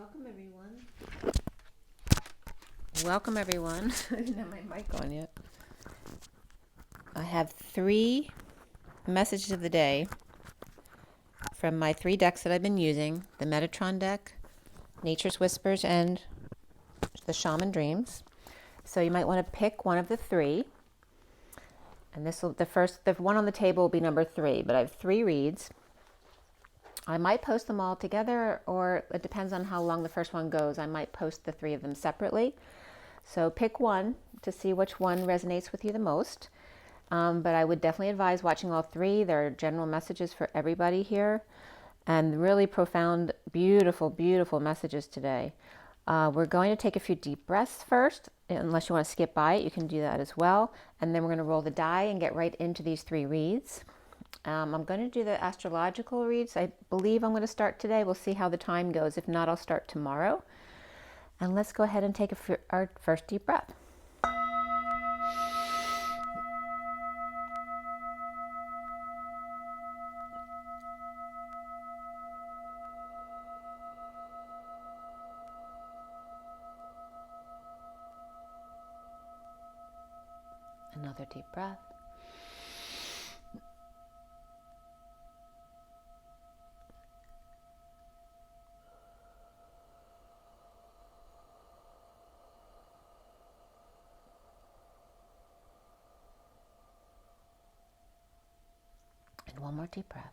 Welcome everyone. Welcome everyone. I didn't have my mic on yet. I have 3 messages of the day from my 3 decks that I've been using. The Metatron deck, Nature's Whispers, and the Shaman Dreams. So you might want to pick one of the 3. And this will, the one on the table will be number 3, but I have 3 reads. I might post them all together, or it depends on how long the first one goes. I might post the 3 of them separately. So pick one to see which one resonates with you the most. But I would definitely advise watching all 3. There are general messages for everybody here, and really profound, beautiful, beautiful messages today. We're going to take a few deep breaths first. Unless you want to skip by it, you can do that as well. And then we're going to roll the die and get right into these 3 reads. I'm going to do the astrological reads. I believe I'm going to start today. We'll see how the time goes. If not, I'll start tomorrow. And let's go ahead and take our first deep breath. Another deep breath. And one more deep breath.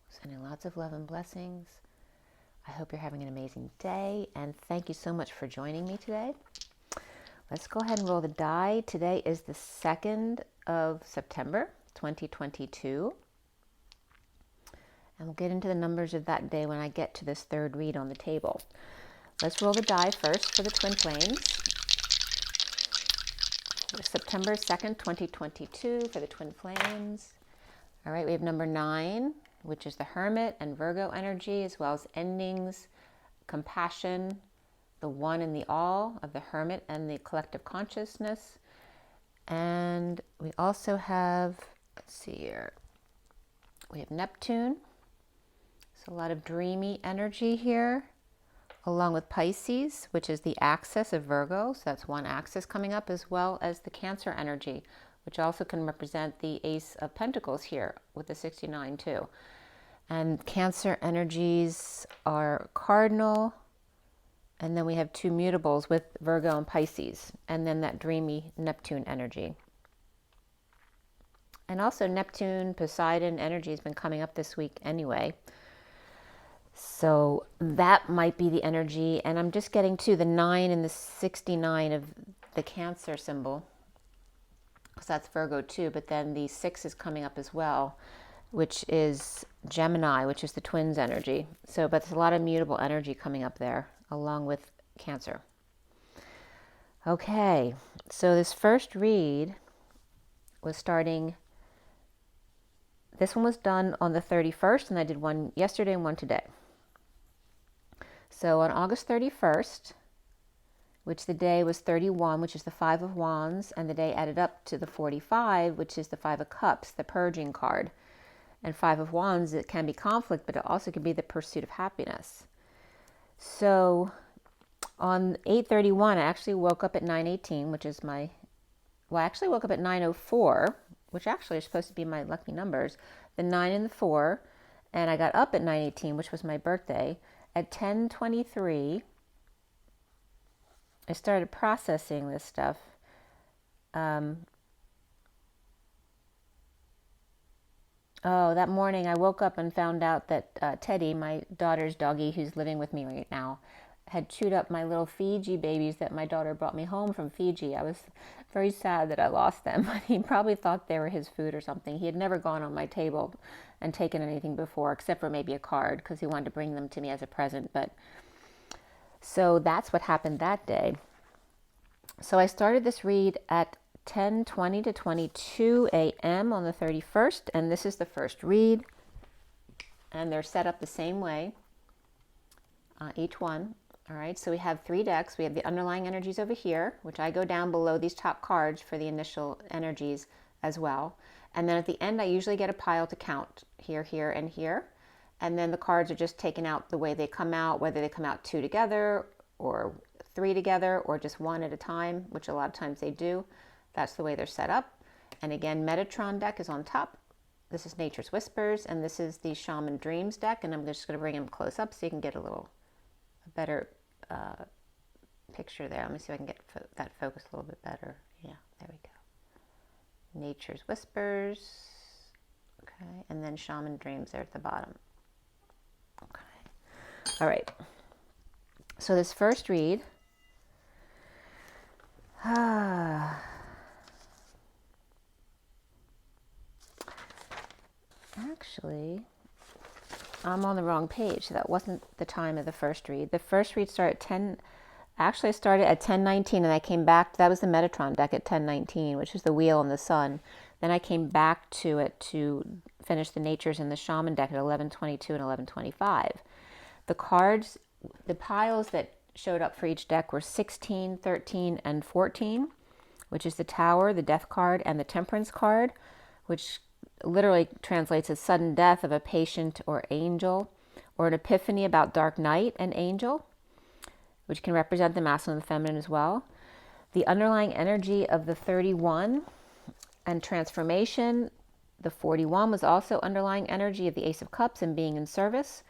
Sending lots of love and blessings. I hope you're having an amazing day, and thank you so much for joining me today. Let's go ahead and roll the die. Today is the 2nd of September, 2022. And we'll get into the numbers of that day when I get to this 3rd read on the table. Let's roll the die first for the Twin Flames. September 2nd, 2022 for the Twin Flames. All right, we have number 9, which is the Hermit and Virgo energy, as well as endings, compassion, the one and the all of the Hermit and the collective consciousness. And we also have, let's see here, we have Neptune. So a lot of dreamy energy here, along with Pisces, which is the axis of Virgo. So that's one axis coming up, as well as the Cancer energy, which also can represent the Ace of Pentacles here with the 69 too. And Cancer energies are cardinal. And then we have 2 mutables with Virgo and Pisces, and then that dreamy Neptune energy. And also Neptune, Poseidon energy has been coming up this week anyway. So that might be the energy. And I'm just getting to the 9 and the 69 of the Cancer symbol, because that's Virgo too. But then the 6 is coming up as well, which is Gemini, which is the twins energy. So, but there's a lot of mutable energy coming up there, along with Cancer. Okay, so this first read was starting, this one was done on the 31st, and I did one yesterday and one today. So on August 31st, which the day was 31, which is the 5 of Wands, and the day added up to the 45, which is the 5 of Cups, the purging card. And 5 of Wands, it can be conflict, but it also can be the pursuit of happiness. So on 8/31, I actually woke up at 9:18, which is I actually woke up at 9:04, which actually is supposed to be my lucky numbers, the 9 and the 4, and I got up at 9:18, which was my birthday. At 10:23, I started processing this stuff. That morning I woke up and found out that Teddy, my daughter's doggy who's living with me right now, had chewed up my little Fiji babies that my daughter brought me home from Fiji. I was very sad that I lost them. He probably thought they were his food or something. He had never gone on my table and taken anything before, except for maybe a card, because he wanted to bring them to me as a present. But so that's what happened that day. So I started this read at 10:20 to 22 a.m. on the 31st, and this is the first read. and they're set up the same way, each one. All right, so we have 3 decks. We have the underlying energies over here, which I go down below these top cards for the initial energies as well. And then at the end, I usually get a pile to count here, here, and here. And then the cards are just taken out the way they come out, whether they come out 2 together or 3 together or just 1 at a time, which a lot of times they do. That's the way they're set up. And again, Metatron deck is on top. This is Nature's Whispers, and this is the Shaman Dreams deck, and I'm just going to bring them close up so you can get a better picture there. Let me see if I can get that focused a little bit better. Yeah, there we go. Nature's Whispers, okay, and then Shaman Dreams there at the bottom. Okay, all right. So this first read, actually, I'm on the wrong page, so that wasn't the time of the first read. The first read started at 10, actually I started at 10:19 and I came back, that was the Metatron deck at 10:19, which is the wheel and the sun. Then I came back to it to finish the natures and the shaman deck at 11:22 and 11:25. The cards, the piles that showed up for each deck were 16, 13, and 14, which is the Tower, the Death card, and the Temperance card, which literally translates as sudden death of a patient or angel, or an epiphany about dark night and angel, which can represent the masculine and the feminine as well. The underlying energy of the 31 and transformation, the 41 was also underlying energy of the Ace of Cups and being in service.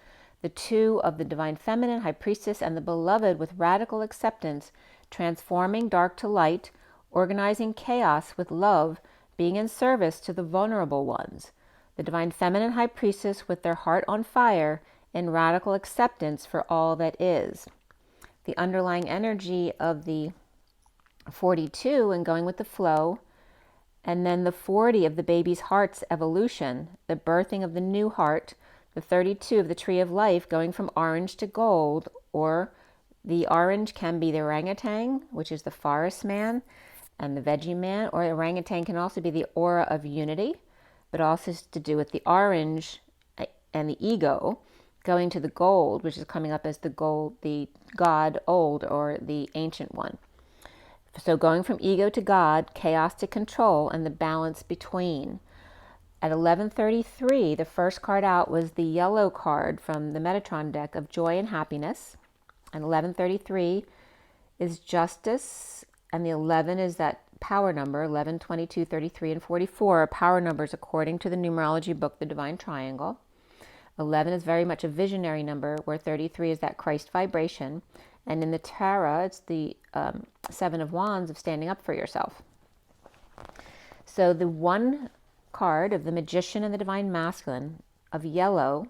The 2 of the Divine Feminine, High Priestess, and the Beloved with radical acceptance, transforming dark to light, organizing chaos with love, being in service to the vulnerable ones. The Divine Feminine High Priestess with their heart on fire in radical acceptance for all that is. The underlying energy of the 42 and going with the flow, and then the 40 of the baby's heart's evolution, the birthing of the new heart, the 32 of the tree of life going from orange to gold, or the orange can be the orangutan, which is the forest man, and the veggie man, or the orangutan can also be the aura of unity, but also has to do with the orange and the ego going to the gold, which is coming up as the gold, the God old, or the ancient one. So going from ego to God, chaos to control, and the balance between. At 11:33, the first card out was the yellow card from the Metatron deck of joy and happiness. And 11:33 is justice, and the 11 is that power number. 11, 22, 33, and 44 are power numbers according to the numerology book, The Divine Triangle. 11 is very much a visionary number, where 33 is that Christ vibration. And in the Tarot, it's the 7 of Wands of standing up for yourself. So the one card of the Magician and the Divine Masculine of yellow,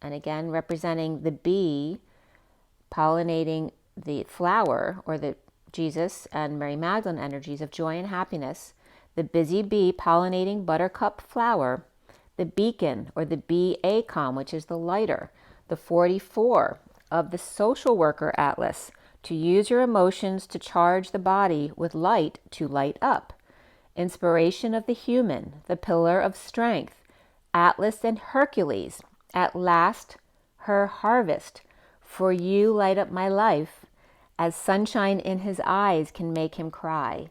and again representing the bee pollinating the flower, or the Jesus and Mary Magdalene energies of joy and happiness, the busy bee pollinating buttercup flower, the beacon or the BACOM, which is the lighter, the 44 of the social worker atlas, to use your emotions to charge the body with light to light up. Inspiration of the human, the pillar of strength, Atlas and Hercules, at last her harvest, for you light up my life, as sunshine in his eyes can make him cry.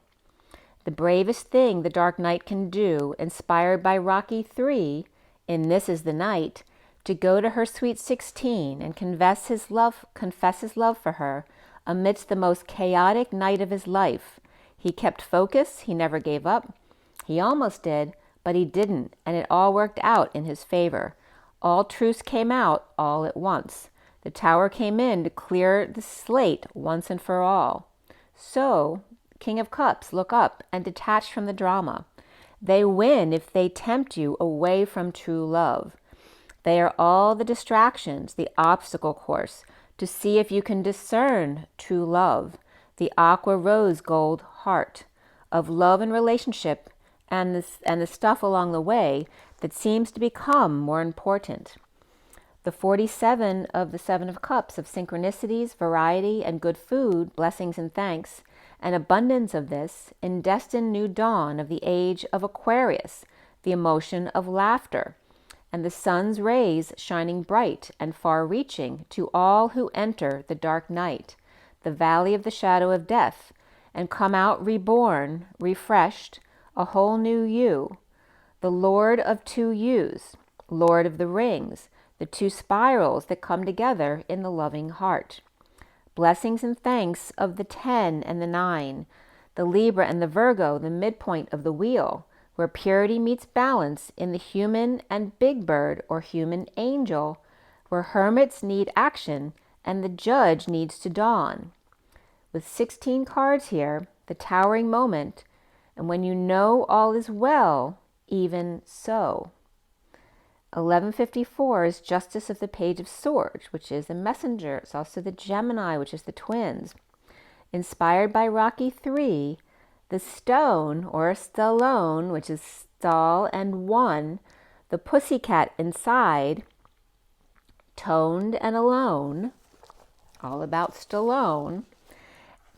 The bravest thing the dark night can do, inspired by Rocky 3, in This Is the Night, to go to her sweet 16 and confess his love for her amidst the most chaotic night of his life. He kept focus, he never gave up. He almost did, but he didn't, and it all worked out in his favor. All truths came out all at once. The tower came in to clear the slate once and for all. So, King of Cups, look up and detach from the drama. They win if they tempt you away from true love. They are all the distractions, the obstacle course, to see if you can discern true love, the aqua rose gold heart of love and relationship, and the stuff along the way that seems to become more important. The 47 of the 7 of Cups of synchronicities, variety, and good food, blessings and thanks, and abundance of this, in destined new dawn of the age of Aquarius, the emotion of laughter. and the sun's rays shining bright and far-reaching to all who enter the dark night, the valley of the shadow of death, and come out reborn, refreshed, a whole new you, the Lord of two yous, Lord of the rings, the two spirals that come together in the loving heart. Blessings and thanks of the 10 and the 9, the Libra and the Virgo, the midpoint of the wheel, where purity meets balance in the human and big bird or human angel, where hermits need action and the judge needs to dawn. With 16 cards here, the towering moment, and when you know all is well, even so. 1154 is Justice of the Page of Swords, which is the messenger. It's also the Gemini, which is the twins. Inspired by Rocky 3, the stone, or Stallone, which is stall and one, the pussycat inside, toned and alone, all about Stallone,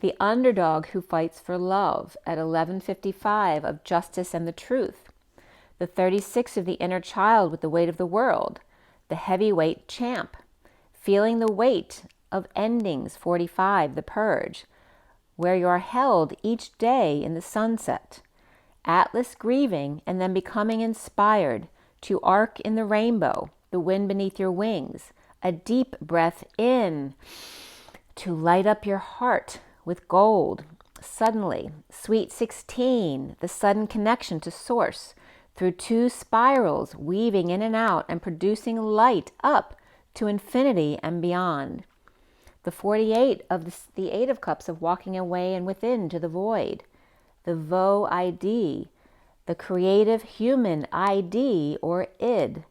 the underdog who fights for love at 1155 of Justice and the Truth. The 36 of the inner child with the weight of the world, the heavyweight champ, feeling the weight of endings, 45, the purge, where you are held each day in the sunset, Atlas grieving and then becoming inspired to arc in the rainbow, the wind beneath your wings, a deep breath in to light up your heart with gold. Suddenly, sweet 16, the sudden connection to source, through two spirals, weaving in and out and producing light up to infinity and beyond. The 48 of the 8 of Cups of walking away and within to the void. The Vo ID, the creative human ID or id.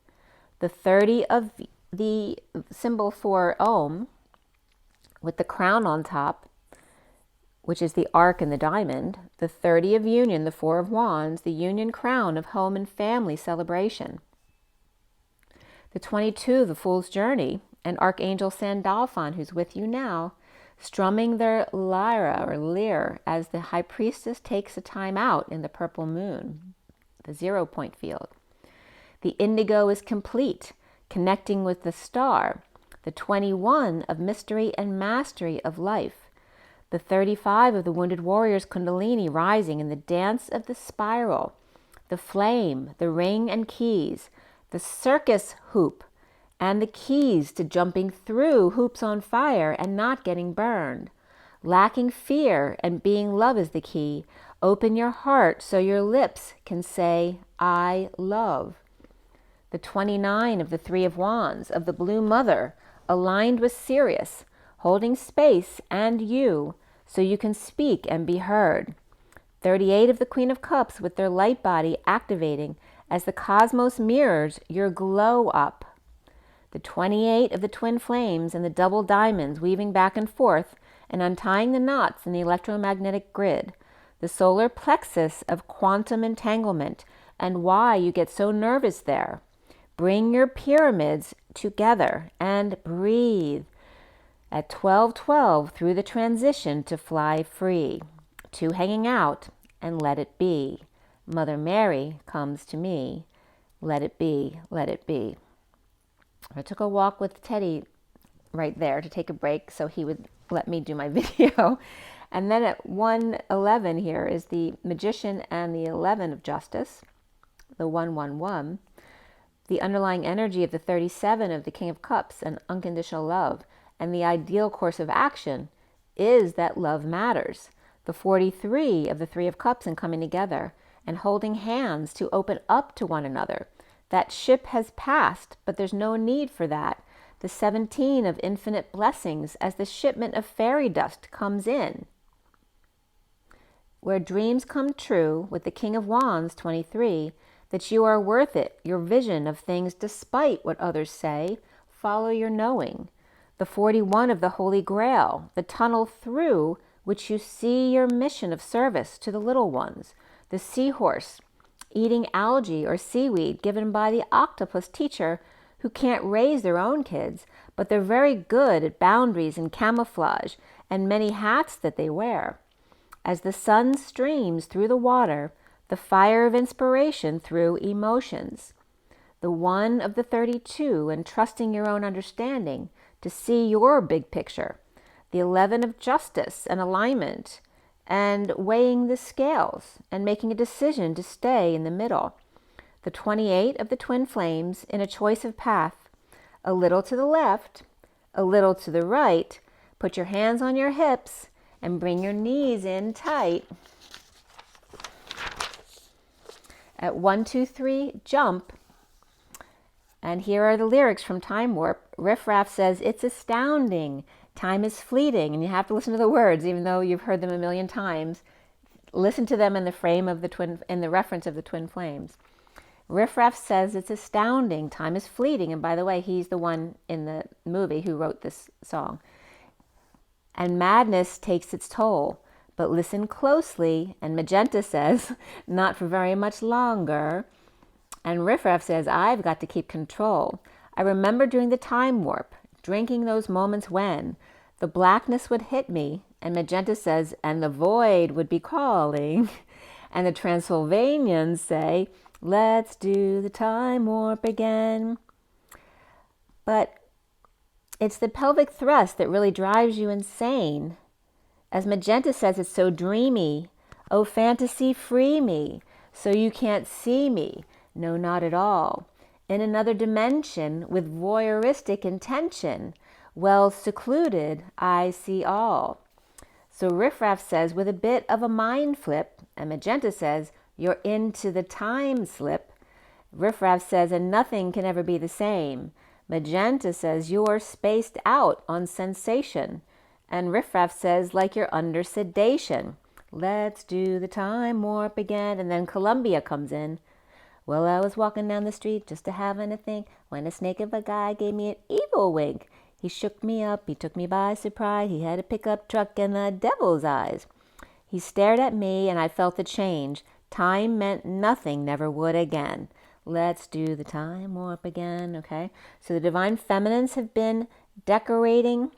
The 30 of the symbol for Om with the crown on top, which is the arc and the diamond, the 30 of union, the 4 of wands, the union crown of home and family celebration. The 22, the fool's journey, and Archangel Sandalphon, who's with you now, strumming their lyra or lyre as the high priestess takes a time out in the purple moon, the 0 point field. The indigo is complete, connecting with the star, the 21 of mystery and mastery of life. The 35 of the wounded warrior's kundalini rising in the dance of the spiral, the flame, the ring and keys, the circus hoop, and the keys to jumping through hoops on fire and not getting burned. Lacking fear and being love is the key. Open your heart so your lips can say, I love. The 29 of the 3 of wands, of the blue mother, aligned with Sirius, holding space and you, so you can speak and be heard. 38 of the Queen of Cups with their light body activating as the cosmos mirrors your glow up. The 28 of the twin flames and the double diamonds weaving back and forth and untying the knots in the electromagnetic grid. The solar plexus of quantum entanglement and why you get so nervous there. Bring your pyramids together and breathe. At 12:12 through the transition to fly free, to hanging out and let it be. Mother Mary comes to me. Let it be, let it be. I took a walk with Teddy right there to take a break so he would let me do my video. And then at 1:11 here is the Magician and the 11 of Justice, the 111. The underlying energy of the 37 of the King of Cups and unconditional love. And the ideal course of action is that love matters. The 43 of the 3 of Cups and coming together and holding hands to open up to one another. That ship has passed, but there's no need for that. The 17 of infinite blessings as the shipment of fairy dust comes in. Where dreams come true with the King of Wands, 23, that you are worth it, your vision of things despite what others say, follow your knowing. The 41 of the Holy Grail, the tunnel through which you see your mission of service to the little ones. The seahorse, eating algae or seaweed given by the octopus teacher who can't raise their own kids, but they're very good at boundaries and camouflage and many hats that they wear. As the sun streams through the water, the fire of inspiration through emotions. the 1 of the 32, and trusting your own understanding to see your big picture, the 11 of justice and alignment, and weighing the scales and making a decision to stay in the middle, the 28 of the twin flames in a choice of path, a little to the left, a little to the right. Put your hands on your hips and bring your knees in tight. At 1, 2, 3, jump. And here are the lyrics from Time Warp. Riff Raff says, it's astounding. Time is fleeting. And you have to listen to the words, even though you've heard them a million times. Listen to them in the frame of the twin, in the reference of the twin flames. Riff Raff says it's astounding. Time is fleeting. And by the way, he's the one in the movie who wrote this song. And madness takes its toll. But listen closely. And Magenta says, not for very much longer. And Riff Raff says, I've got to keep control. I remember during the time warp, drinking those moments when the blackness would hit me. And Magenta says, and the void would be calling. And the Transylvanians say, let's do the time warp again. But it's the pelvic thrust that really drives you insane. As Magenta says, it's so dreamy. Oh, fantasy, free me, so you can't see me. No, not at all. In another dimension with voyeuristic intention, well secluded, I see all. So Riff Raff says, with a bit of a mind flip, and Magenta says, you're into the time slip. Riff Raff says, and nothing can ever be the same. Magenta says, you're spaced out on sensation. And Riff Raff says, like you're under sedation. Let's do the time warp again. And then Columbia comes in. Well, I was walking down the street just to having a think when a snake of a guy gave me an evil wink. He shook me up, he took me by surprise. He had a pickup truck and the devil's eyes. He stared at me and I felt the change. Time meant nothing, never would again. Let's do the time warp again, okay? So the divine feminines have been decorating.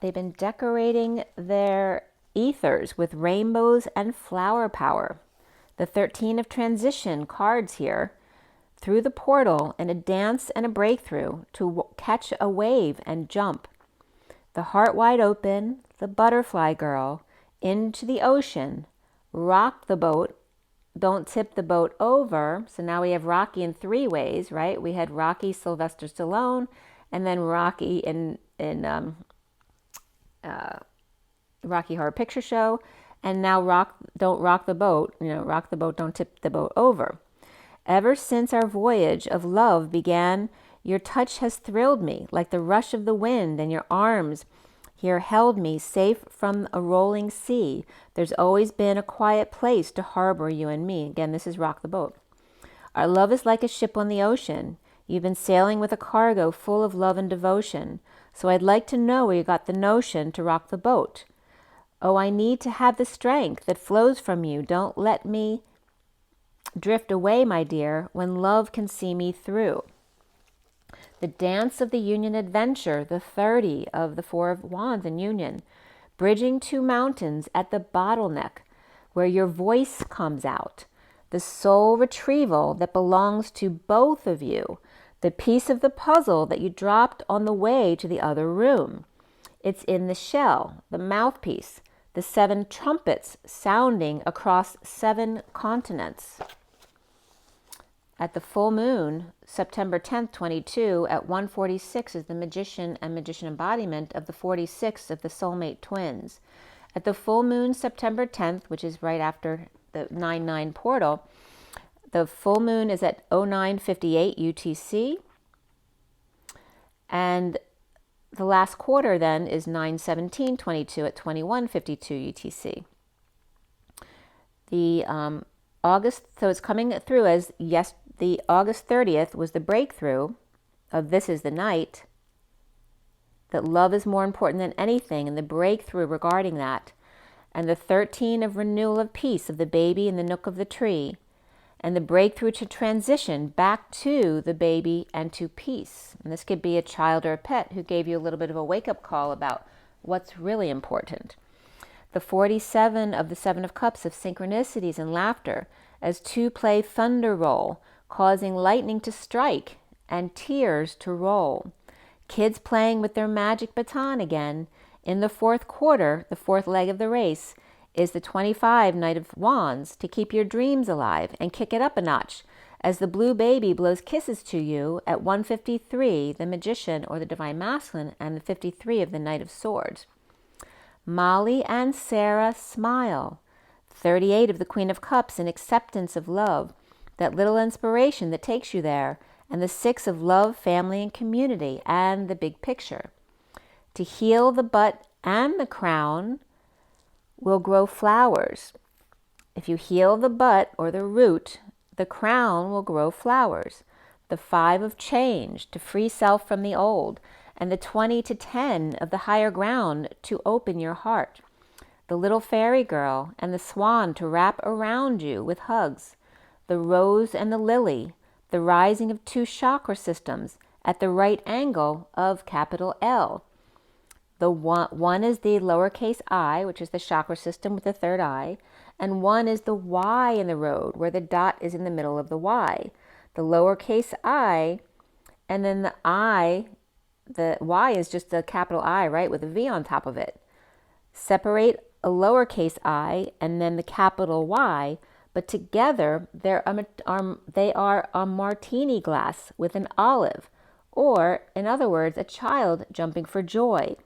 They've been decorating their ethers with rainbows and flower power. The 13 of transition cards here, through the portal and a dance and a breakthrough to catch a wave and jump. The heart wide open, the butterfly girl, into the ocean, rock the boat, don't tip the boat over. So now we have Rocky in 3 ways, right? We had Rocky, Sylvester Stallone, and then Rocky in Rocky Horror Picture Show, and now don't rock the boat, rock the boat, don't tip the boat over. Ever since our voyage of love began, your touch has thrilled me like the rush of the wind, and your arms here held me safe from a rolling sea. There's always been a quiet place to harbor you and me. Again, this is Rock the Boat. Our love is like a ship on the ocean. You've been sailing with a cargo full of love and devotion. So I'd like to know where you got the notion to rock the boat. Oh, I need to have the strength that flows from you. Don't let me drift away, my dear, when love can see me through. The dance of the union adventure, the 30 of the 4 of Wands in union, bridging 2 mountains at the bottleneck where your voice comes out, the soul retrieval that belongs to both of you, the piece of the puzzle that you dropped on the way to the other room. It's in the shell, the mouthpiece, the 7 trumpets sounding across 7 continents. At the full moon, September 10th, 22, at 1:46 is the magician and magician embodiment of the 46 of the soulmate twins. At the full moon, September 10th, which is right after the 9/9 portal, the full moon is at 09:58 UTC. And the last quarter then is 9/17/22 at 21:52 UTC. The August, so it's coming through as, yes, the August 30th was the breakthrough of This Is the Night, that love is more important than anything, and the breakthrough regarding that. And the 13 of renewal of peace of the baby in the nook of the tree, and the breakthrough to transition back to the baby and to peace. And this could be a child or a pet who gave you a little bit of a wake-up call about what's really important. The 47 of the 7 of Cups of synchronicities and laughter, as two play thunder roll, causing lightning to strike and tears to roll. Kids playing with their magic baton again. In the fourth quarter, the fourth leg of the race, is the 25 Knight of Wands to keep your dreams alive and kick it up a notch as the blue baby blows kisses to you at 153, the Magician or the Divine Masculine, and the 53 of the Knight of Swords. Molly and Sarah smile. 38 of the Queen of Cups in acceptance of love, that little inspiration that takes you there, and the 6 of love, family, and community, and the big picture. To heal the butt and the crown will grow flowers. If you heal the butt or the root, the crown will grow flowers. The 5 of change to free self from the old, and the 20 to 10 of the higher ground to open your heart. The little fairy girl and the swan to wrap around you with hugs. The rose and the lily, the rising of 2 chakra systems at the right angle of capital L. The one is the lowercase I, which is the chakra system with the third eye, and 1 is the Y in the road, where the dot is in the middle of the Y. The lowercase I, and then the Y is just a capital I, right, with a V on top of it. Separate a lowercase I and then the capital Y, but together they are a martini glass with an olive, or, in other words, a child jumping for joy.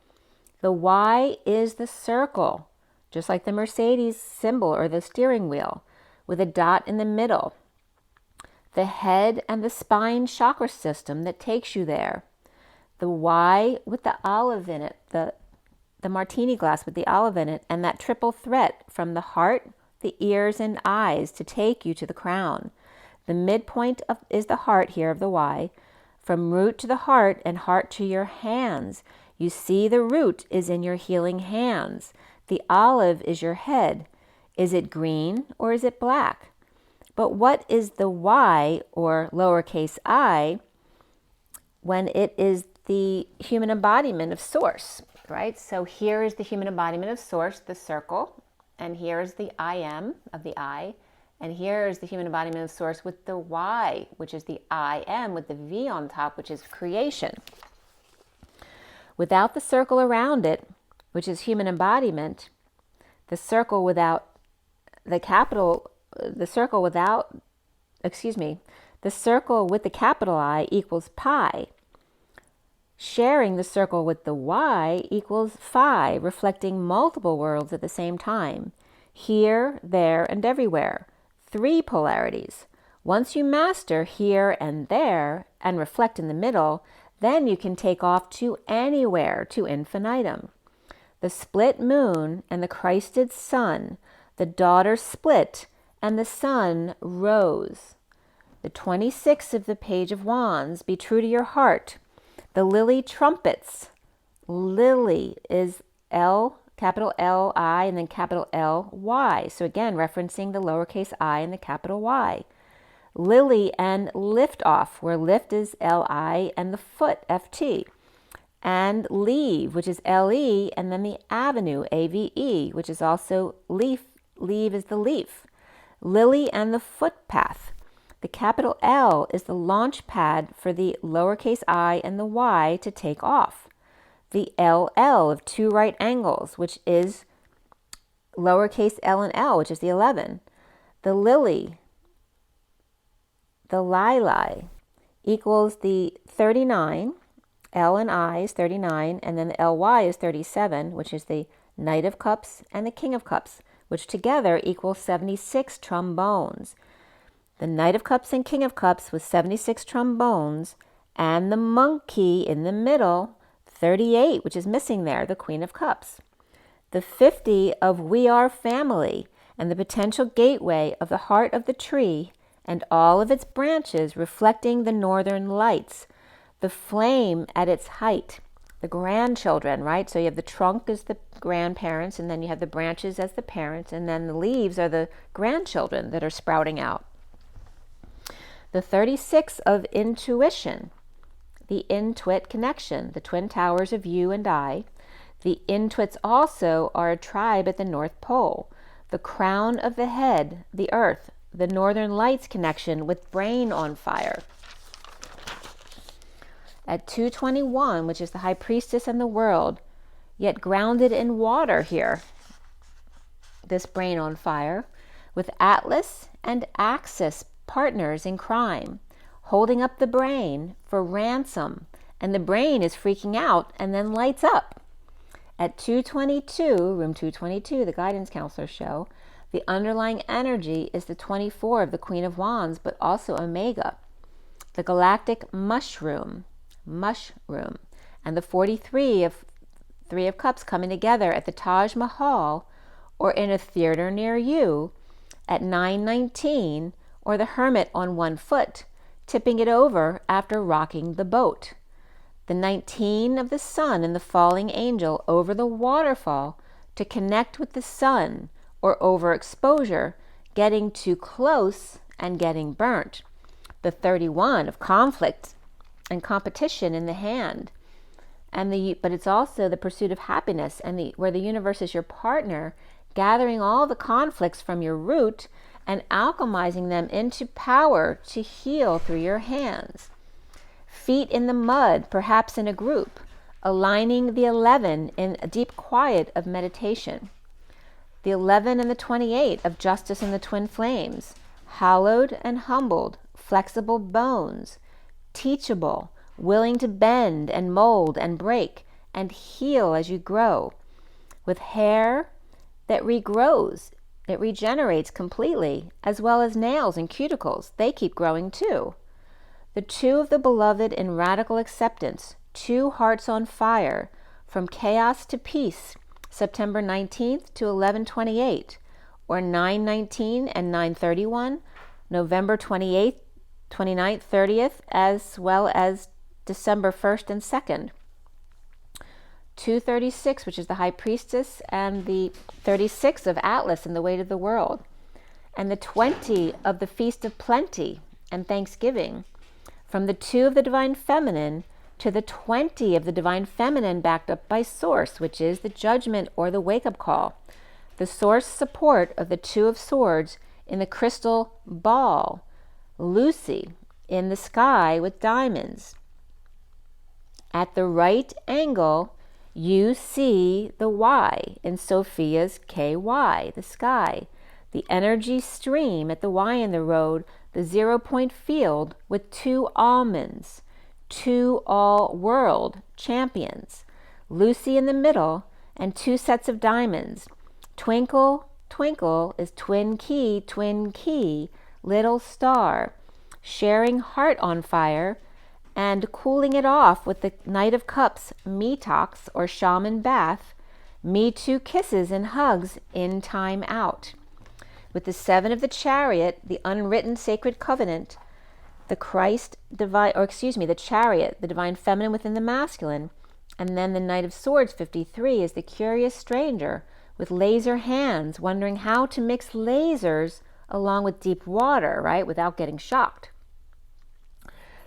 The Y is the circle, just like the Mercedes symbol or the steering wheel, with a dot in the middle. The head and the spine chakra system that takes you there. The Y with the olive in it, the martini glass with the olive in it, and that triple threat from the heart, the ears, and eyes to take you to the crown. The midpoint is the heart here of the Y. From root to the heart and heart to your hands. You see the root is in your healing hands. The olive is your head. Is it green or is it black? But what is the Y or lowercase I when it is the human embodiment of Source, right? So here is the human embodiment of Source, the circle, and here is the I am of the I, and here is the human embodiment of Source with the Y, which is the I am with the V on top, which is creation. Without the circle around it, which is human embodiment, the circle without the capital, the circle with the capital I equals pi. Sharing the circle with the Y equals phi, reflecting multiple worlds at the same time. Here, there, and everywhere. 3 polarities. Once you master here and there and reflect in the middle, then you can take off to anywhere, to infinitum. The split moon and the Christed sun, the daughter split and the sun rose. The 26 of the Page of Wands, be true to your heart. The lily trumpets. Lily is L, capital L-I, and then capital L-Y. So again, referencing the lowercase I and the capital Y. Lily and lift off, where lift is L-I and the foot, F-T. And leave, which is L-E, and then the avenue, A-V-E, which is also leaf. Leave is the leaf. Lily and the footpath. The capital L is the launch pad for the lowercase I and the Y to take off. The LL of 2 right angles, which is lowercase l and L, which is the 11. The lily, the lili, equals the 39. L and I is 39, and then the LY is 37, which is the Knight of Cups and the King of Cups, which together equals 76 trombones. The Knight of Cups and King of Cups with 76 trombones, and the monkey in the middle, 38, which is missing there, the Queen of Cups. The 50 of We Are Family, and the potential gateway of the heart of the tree, and all of its branches reflecting the northern lights. The flame at its height, the grandchildren, right? So you have the trunk as the grandparents, and then you have the branches as the parents, and then the leaves are the grandchildren that are sprouting out. The 36 of intuition, the intuit connection, the twin towers of you and I. The intuits also are a tribe at the North Pole. The crown of the head, the earth, the Northern Lights connection with brain on fire. At 221, which is the High Priestess and the world, yet grounded in water here, this brain on fire, with Atlas and Axis partners in crime, holding up the brain for ransom, and the brain is freaking out and then lights up. At 222, room 222, the guidance counselor show, the underlying energy is the 24 of the Queen of Wands, but also Omega, the galactic mushroom, and the 43 of Three of Cups coming together at the Taj Mahal or in a theater near you at 9:19, or the Hermit on one foot, tipping it over after rocking the boat. The 19 of the Sun and the falling angel over the waterfall to connect with the sun, or overexposure, getting too close and getting burnt. The 31 of conflict and competition in the hand, but it's also the pursuit of happiness, and where the universe is your partner, gathering all the conflicts from your root and alchemizing them into power to heal through your hands. Feet in the mud, perhaps in a group, aligning the 11 in a deep quiet of meditation. The 11 and the 28 of justice and the twin flames, hallowed and humbled, flexible bones, teachable, willing to bend and mold and break and heal as you grow, with hair that regrows, it regenerates completely, as well as nails and cuticles. They keep growing too. The 2 of the beloved in radical acceptance, 2 hearts on fire, from chaos to peace, September 19th to 11/28, or 9/19 and 9/31, November 28th, 29th, 30th, as well as December 1st and 2nd. 236, which is the High Priestess, and the 36 of Atlas and the Weight of the World, and the 20 of the Feast of Plenty and Thanksgiving, from the 2 of the Divine Feminine to the 20 of the Divine Feminine backed up by Source, which is the judgment or the wake-up call. The Source support of the 2 of Swords in the crystal ball, Lucy in the sky with diamonds. At the right angle, you see the Y in Sophia's KY, the sky, the energy stream at the Y in the road, the 0-point field with 2 almonds, 2 all-world champions, Lucy in the middle, and 2 sets of diamonds. Twinkle, twinkle is twin key, little star, sharing heart on fire, and cooling it off with the Knight of Cups, me-tox or shaman bath, me too kisses and hugs in time out. With the 7 of the Chariot, the unwritten sacred covenant, the the Chariot, the Divine Feminine within the masculine, and then the Knight of Swords, 53, is the curious stranger with laser hands, wondering how to mix lasers along with deep water, right, without getting shocked.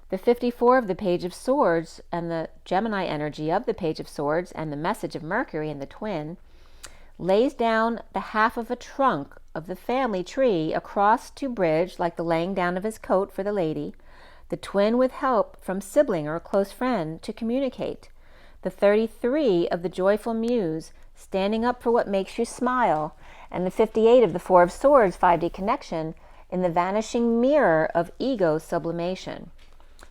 The 54 of the Page of Swords and the Gemini energy of the Page of Swords and the message of Mercury in the twin lays down the half of a trunk of the family tree across to bridge, like the laying down of his coat for the lady, the twin with help from sibling or a close friend to communicate. The 33 of the Joyful Muse, standing up for what makes you smile, and the 58 of the 4 of Swords, 5D connection, in the vanishing mirror of ego sublimation.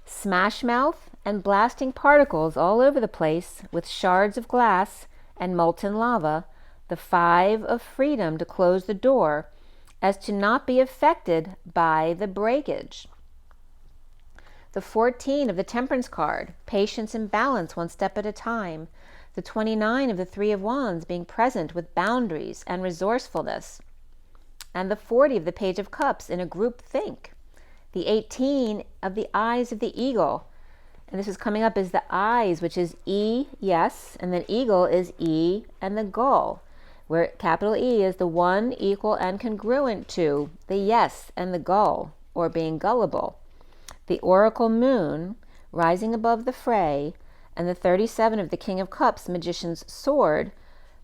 Smash mouth and blasting particles all over the place with shards of glass and molten lava, the 5 of freedom to close the door as to not be affected by the breakage. The 14 of the Temperance card, patience and balance one step at a time. The 29 of the 3 of Wands, being present with boundaries and resourcefulness. And the 40 of the Page of Cups, in a group think. The 18 of the Eyes of the Eagle, and this is coming up as the eyes, which is E, yes, and then eagle is E and the gull, where capital E is the one, equal, and congruent to the yes and the gull, or being gullible. The Oracle Moon, rising above the fray, and the 37 of the King of Cups, Magician's sword,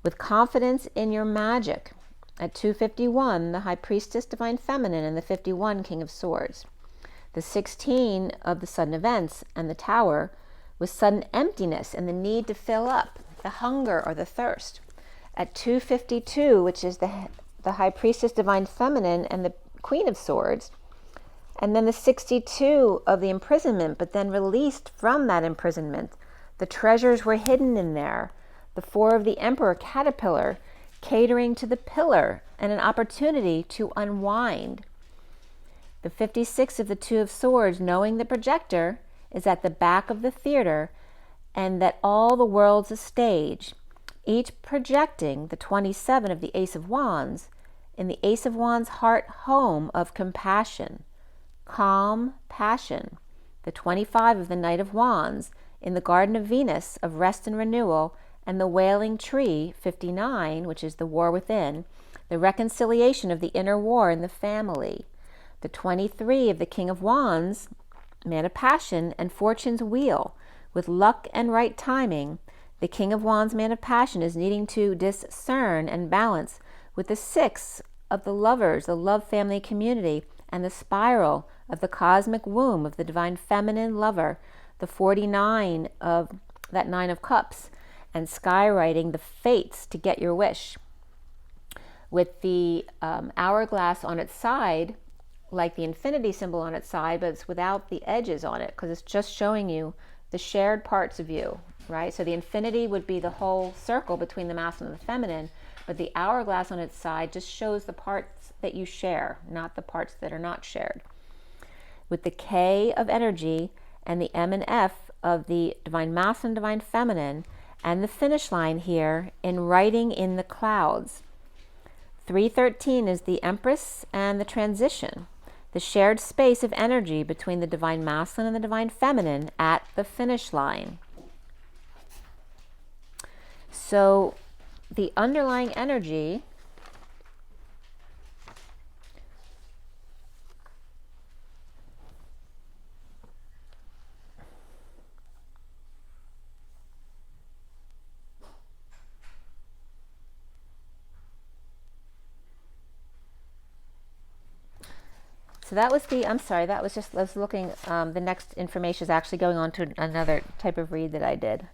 with confidence in your magic, At 251, the High Priestess, Divine Feminine, and the 51, King of Swords. The 16 of the sudden events and the Tower was sudden emptiness and the need to fill up, the hunger or the thirst. At 252, which is the High Priestess, Divine Feminine, and the Queen of Swords, and then the 62 of the imprisonment, but then released from that imprisonment. The treasures were hidden in there. The 4 of the Emperor, Caterpillar, catering to the pillar and an opportunity to unwind. The 56 of the 2 of Swords, knowing the projector is at the back of the theater and that all the world's a stage, each projecting the 27 of the Ace of Wands in the Ace of Wands heart home of compassion, calm passion. The 25 of the Knight of Wands in the Garden of Venus of rest and renewal, and the Wailing Tree, 59, which is the war within, the reconciliation of the inner war in the family. The 23 of the King of Wands, Man of Passion, and Fortune's Wheel, with luck and right timing. The King of Wands, Man of Passion, is needing to discern and balance with the 6 of the Lovers, the love family community, and the spiral of the cosmic womb of the Divine Feminine Lover, the 49 of that 9 of Cups, and skywriting the fates to get your wish. With the hourglass on its side, like the infinity symbol on its side, but it's without the edges on it, because it's just showing you the shared parts of you, right? So the infinity would be the whole circle between the masculine and the feminine, but the hourglass on its side just shows the parts that you share, not the parts that are not shared. With the K of energy and the M and F of the Divine Masculine, Divine Feminine, and the finish line here in writing in the clouds. 313 is the Empress and the transition, the shared space of energy between the Divine Masculine and the Divine Feminine at the finish line. So the underlying energy so that was the, I'm sorry, that was just, I was looking, the next information is actually going on to another type of read that I did.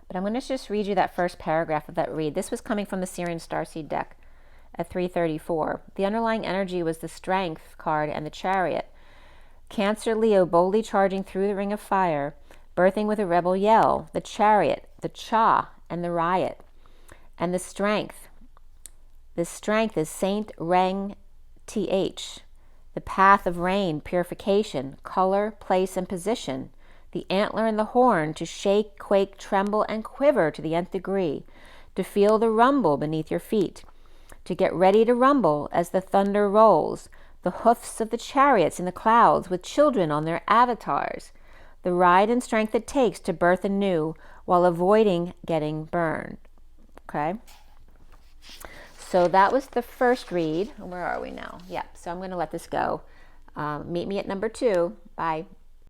But I'm going to just read you that first paragraph of that read. This was coming from the SIRIAN Starseed deck at 334. The underlying energy was the Strength card and the Chariot. Cancer Leo boldly charging through the ring of fire, birthing with a rebel yell, the Chariot, the Cha, and the Riot. And the Strength. This strength is Saint Reng Th, the path of rain, purification, color, place, and position. The antler and the horn to shake, quake, tremble, and quiver to the nth degree, to feel the rumble beneath your feet, to get ready to rumble as the thunder rolls, the hoofs of the chariots in the clouds with children on their avatars, the ride and strength it takes to birth anew while avoiding getting burned. Okay? So that was the first read. Where are we now? Yep, so I'm going to let this go. Meet me at number 2. Bye.